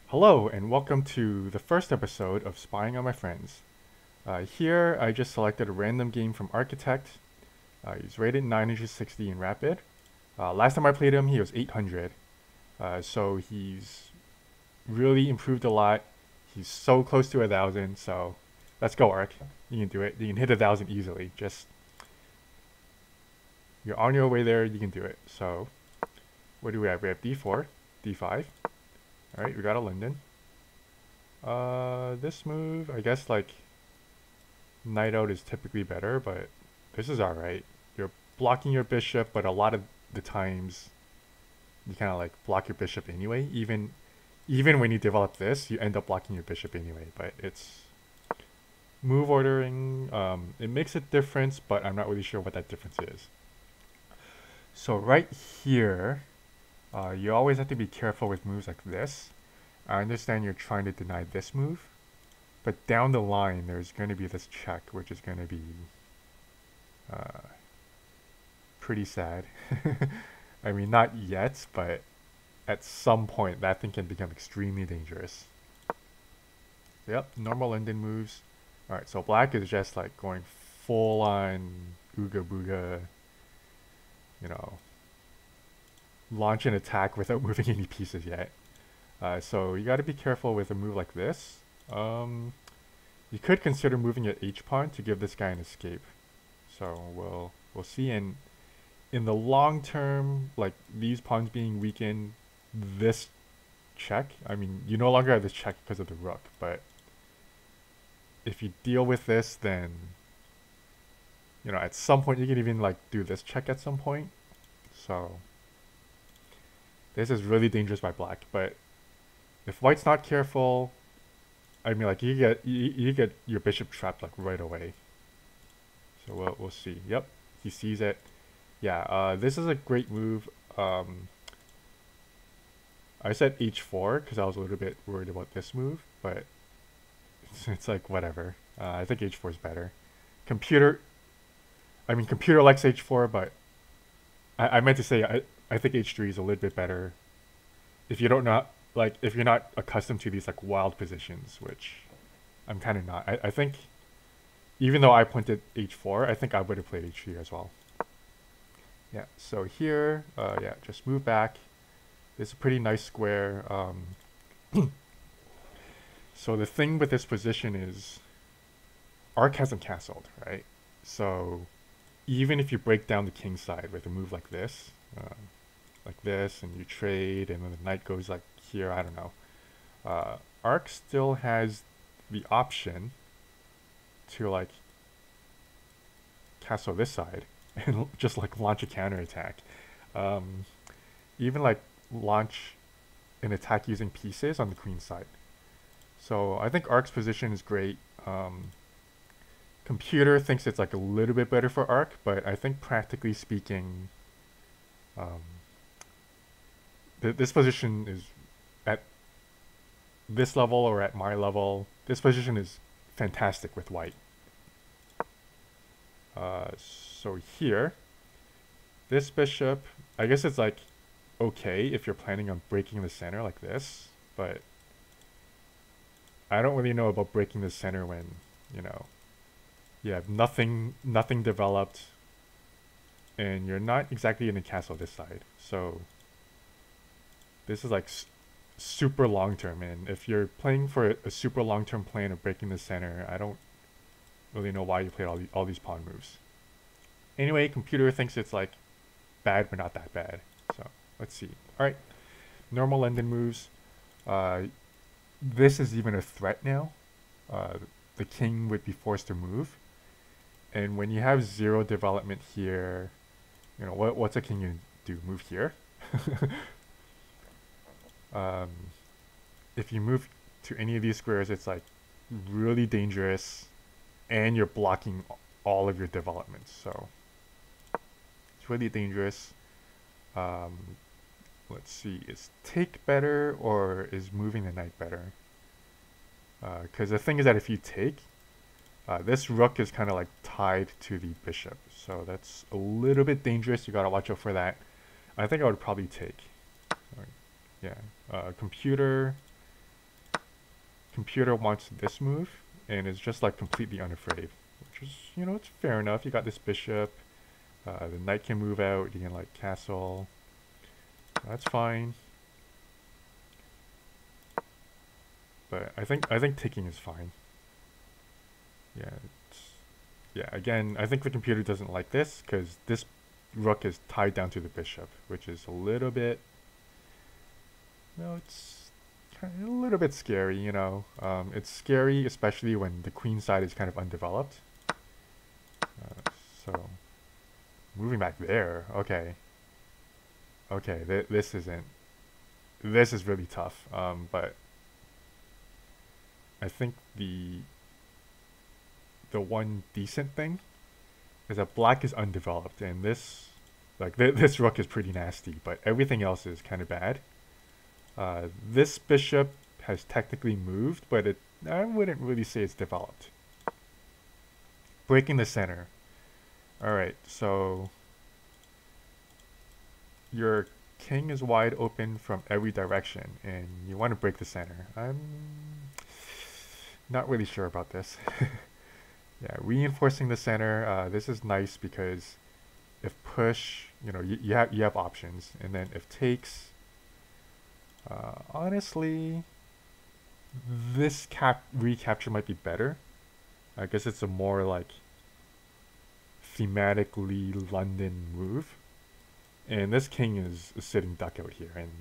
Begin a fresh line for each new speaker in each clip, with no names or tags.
Hello and welcome to the first episode of Spying on My Friends. Here I just selected a random game from Architect. He's rated 960 in Rapid. Last time I played him he was 800. So he's really improved a lot. He's so close to 1,000, so let's go Arch. You can do it. You can hit 1,000 easily. Just, you're on your way there, you can do it. So, what do we have? We have D4, D5. Alright, we got a Linden. This move, I guess like Knight out is typically better, but this is alright. You're blocking your bishop, but a lot of the times you kind of like block your bishop anyway. Even when you develop this, you end up blocking your bishop anyway. But it's move ordering. It makes a difference, but I'm not really sure what that difference is. So right here, you always have to be careful with moves like this. I understand you're trying to deny this move, but down the line there's going to be this check, which is going to be pretty sad. I mean, not yet, but at some point that thing can become extremely dangerous. Yep, normal Linden moves. Alright, so black is just like going full on ooga booga, you know, launch an attack without moving any pieces yet. So you got to be careful with a move like this. You could consider moving at H pawn to give this guy an escape. So we'll see. In the long term, like these pawns being weakened, this check. I mean, you no longer have this check because of the rook, but if you deal with this, then you know at some point you can even like do this check at some point. So this is really dangerous by black, but if white's not careful, I mean, like you get your bishop trapped like right away. So we'll see. Yep, he sees it. Yeah, this is a great move. I said h4 because I was a little bit worried about this move, but it's like whatever. I think h4 is better. Computer, I mean, computer likes h4, but I meant to say I think h3 is a little bit better. If you don't know, like if you're not accustomed to these like wild positions, which I'm kind of not. I think even though I pointed h4, I think I would have played h3 as well. Yeah, so here, yeah, just move back. It's a pretty nice square. So the thing with this position is Arc hasn't castled, right? So even if you break down the king side with a move like this, and you trade, and then the knight goes like here, I don't know. Arc still has the option to like castle this side and just like launch a counterattack. Even like launch an attack using pieces on the queen side. So I think Arc's position is great. Computer thinks it's like a little bit better for Arc, but I think practically speaking, this position is at this level or at my level. This position is fantastic with white. So here, this bishop, I guess it's like okay if you're planning on breaking the center like this, but I don't really know about breaking the center when, you know, you have nothing developed and you're not exactly in a castle this side. So this is like super long term, and if you're playing for a super long term plan of breaking the center, I don't really know why you played all these pawn moves. Anyway, computer thinks it's like bad but not that bad. So let's see. Alright, normal Linden moves. This is even a threat now. The king would be forced to move. And when you have zero development here, you know, what's a king gonna do? Move here? If you move to any of these squares, it's like really dangerous, and you're blocking all of your developments. So it's really dangerous. Let's see, is take better or is moving the knight better? Because the thing is that if you take, this rook is kind of like tied to the bishop, so that's a little bit dangerous. You gotta watch out for that. I think I would probably take. Yeah, computer computer wants this move and is just like completely unafraid, which is, you know, it's fair enough. You got this bishop, the knight can move out, you can like castle, that's fine. But I think taking is fine. Yeah, yeah, again, I think the computer doesn't like this because this rook is tied down to the bishop, which is a little bit, no, it's kind of a little bit scary, you know. It's scary, especially when the queen side is kind of undeveloped. So, moving back there, okay. Okay, this is really tough. But I think the one decent thing is that black is undeveloped, and this, like, this rook is pretty nasty, but everything else is kind of bad. This bishop has technically moved, but I wouldn't really say it's developed. Breaking the center. Alright, so your king is wide open from every direction, and you want to break the center. I'm not really sure about this. Yeah, reinforcing the center, this is nice because if push, you know, you have options, and then if takes, honestly, this recapture might be better. I guess it's a more like thematically London move, and this king is a sitting duck out here, and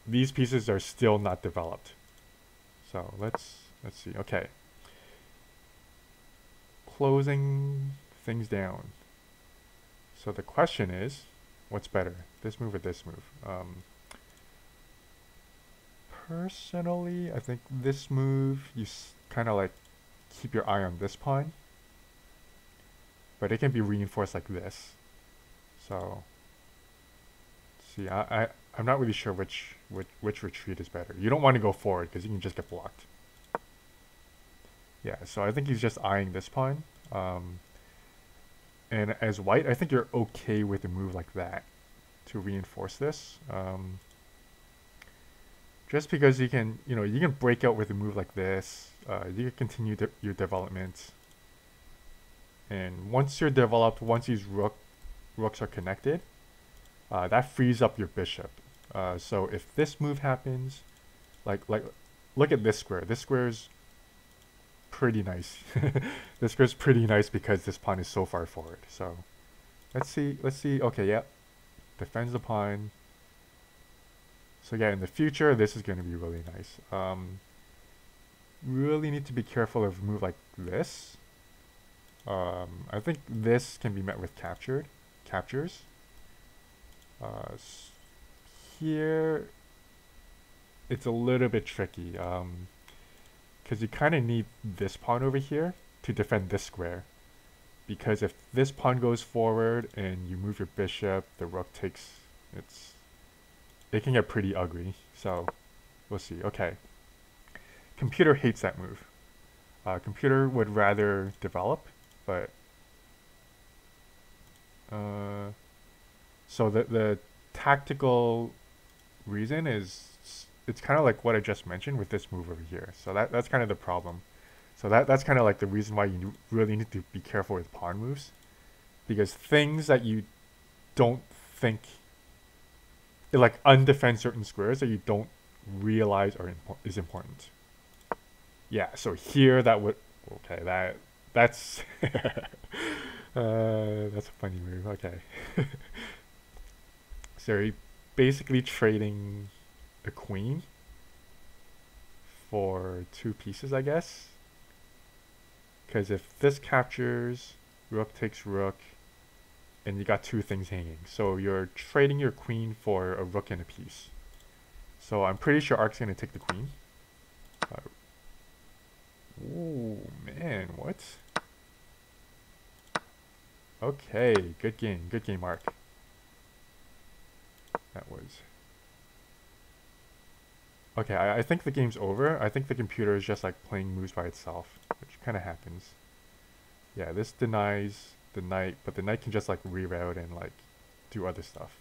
these pieces are still not developed. So let's see. Okay, closing things down. So the question is, what's better, this move or this move? Personally, I think this move, you kind of like keep your eye on this pawn, but it can be reinforced like this. So, see, I'm not really sure which retreat is better. You don't want to go forward because you can just get blocked. Yeah, so I think he's just eyeing this pawn. And as white, I think you're okay with a move like that to reinforce this. Just because you can, you know, you can break out with a move like this. You can continue your development. And once you're developed, once these rooks are connected, that frees up your bishop. So if this move happens, like look at this square. This square is pretty nice. This square's pretty nice because this pawn is so far forward. So let's see. Okay, yeah, defends the pawn. So yeah, in the future, this is going to be really nice. Really need to be careful of a move like this. I think this can be met with captures. Here, it's a little bit tricky, because you kind of need this pawn over here to defend this square. Because if this pawn goes forward and you move your bishop, the rook takes, it can get pretty ugly. So, we'll see. Okay. Computer hates that move. Computer would rather develop, but so the tactical reason is it's kind of like what I just mentioned with this move over here. So that's kind of the problem. So that's kind of like the reason why you really need to be careful with pawn moves, because things that you don't think, like undefend certain squares that you don't realize is important. Yeah, so here that would, okay, that's that's a funny move. Okay. So you're basically trading a queen for two pieces, I guess. Because if this captures, rook takes rook, and you got two things hanging. So you're trading your queen for a rook and a piece. So I'm pretty sure Ark's going to take the queen. Ooh, man, what? Okay, good game, Ark. That was... Okay, I think the game's over. I think the computer is just like playing moves by itself, which kind of happens. Yeah, this denies the knight, but the knight can just like reroute and like do other stuff.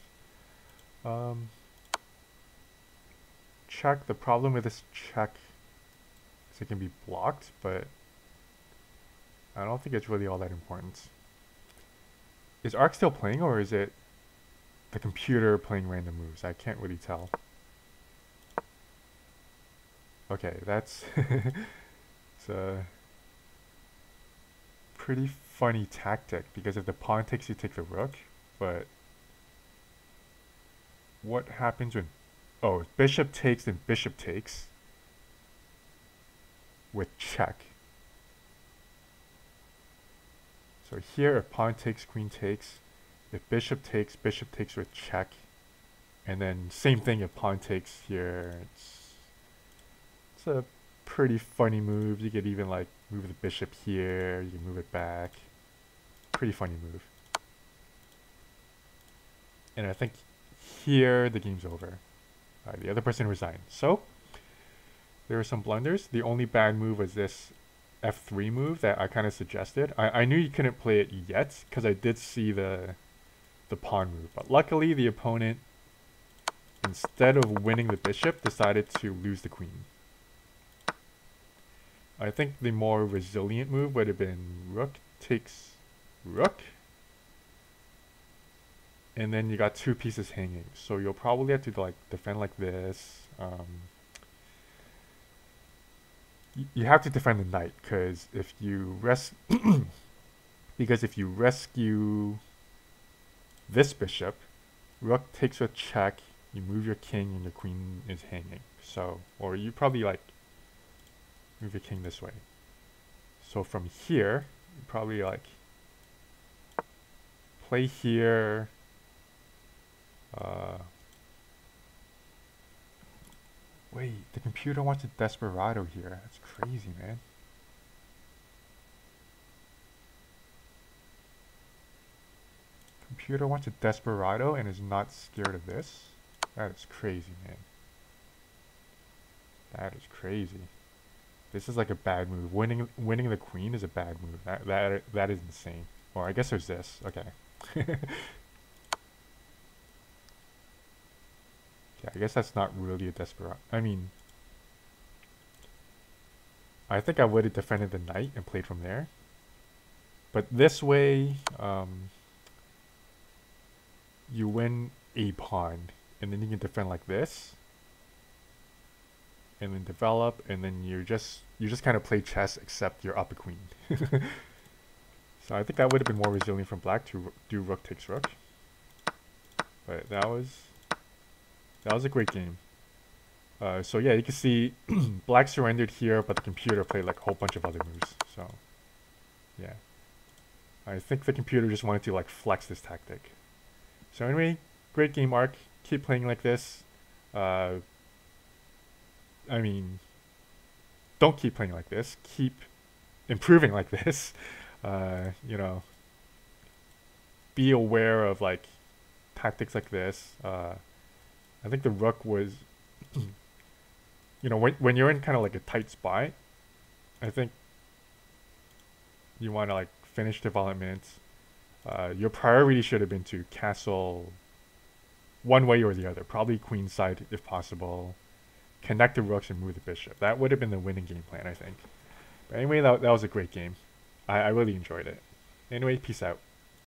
Check. The problem with this check is so it can be blocked, but I don't think it's really all that important. Is Ark still playing, or is it the computer playing random moves? I can't really tell. Okay, that's it's a pretty funny tactic, because if the pawn takes, you take the rook, but what happens when... Oh, bishop takes, then bishop takes with check. So here, if pawn takes, queen takes. If bishop takes with check. And then same thing if pawn takes here. It's a pretty funny move. You could even like move the bishop here. You can move it back. Pretty funny move. And I think here the game's over. The other person resigned. So there were some blunders. The only bad move was this F3 move that I kind of suggested. I knew you couldn't play it yet because I did see the pawn move, but luckily the opponent, instead of winning the bishop, decided to lose the queen. I think the more resilient move would have been rook takes rook, and then you got two pieces hanging, so you'll probably have to like defend like this. You have to defend the knight, because if you rescue this bishop, rook takes a check, you move your king and your queen is hanging. So, or you probably like move your king this way. So from here, you probably like play here. Wait, the computer wants a desperado here. That's crazy, man. Computer wants a desperado and is not scared of this? That is crazy, man. That is crazy. This is like a bad move. Winning the queen is a bad move. That is insane. Or I guess there's this. Okay. Yeah, I guess that's not really a desperado. I mean, I think I would have defended the knight and played from there. But this way, you win a pawn, and then you can defend like this, and then develop, and then you just kind of play chess, except you're up a queen. So I think that would have been more resilient from black to do rook takes rook. But that was a great game. So yeah, you can see black surrendered here, but the computer played like a whole bunch of other moves. So yeah, I think the computer just wanted to like flex this tactic. So anyway, great game, Ark. Keep playing like this. I mean, don't keep playing like this. Keep improving like this. You know, be aware of like tactics like this. I think the rook was, you know, when you're in kind of like a tight spot, I think you want to like finish development. Your priority should have been to castle one way or the other, probably queen side if possible. Connect the rooks and move the bishop. That would have been the winning game plan, I think. But anyway, that was a great game. I really enjoyed it. Anyway, peace out.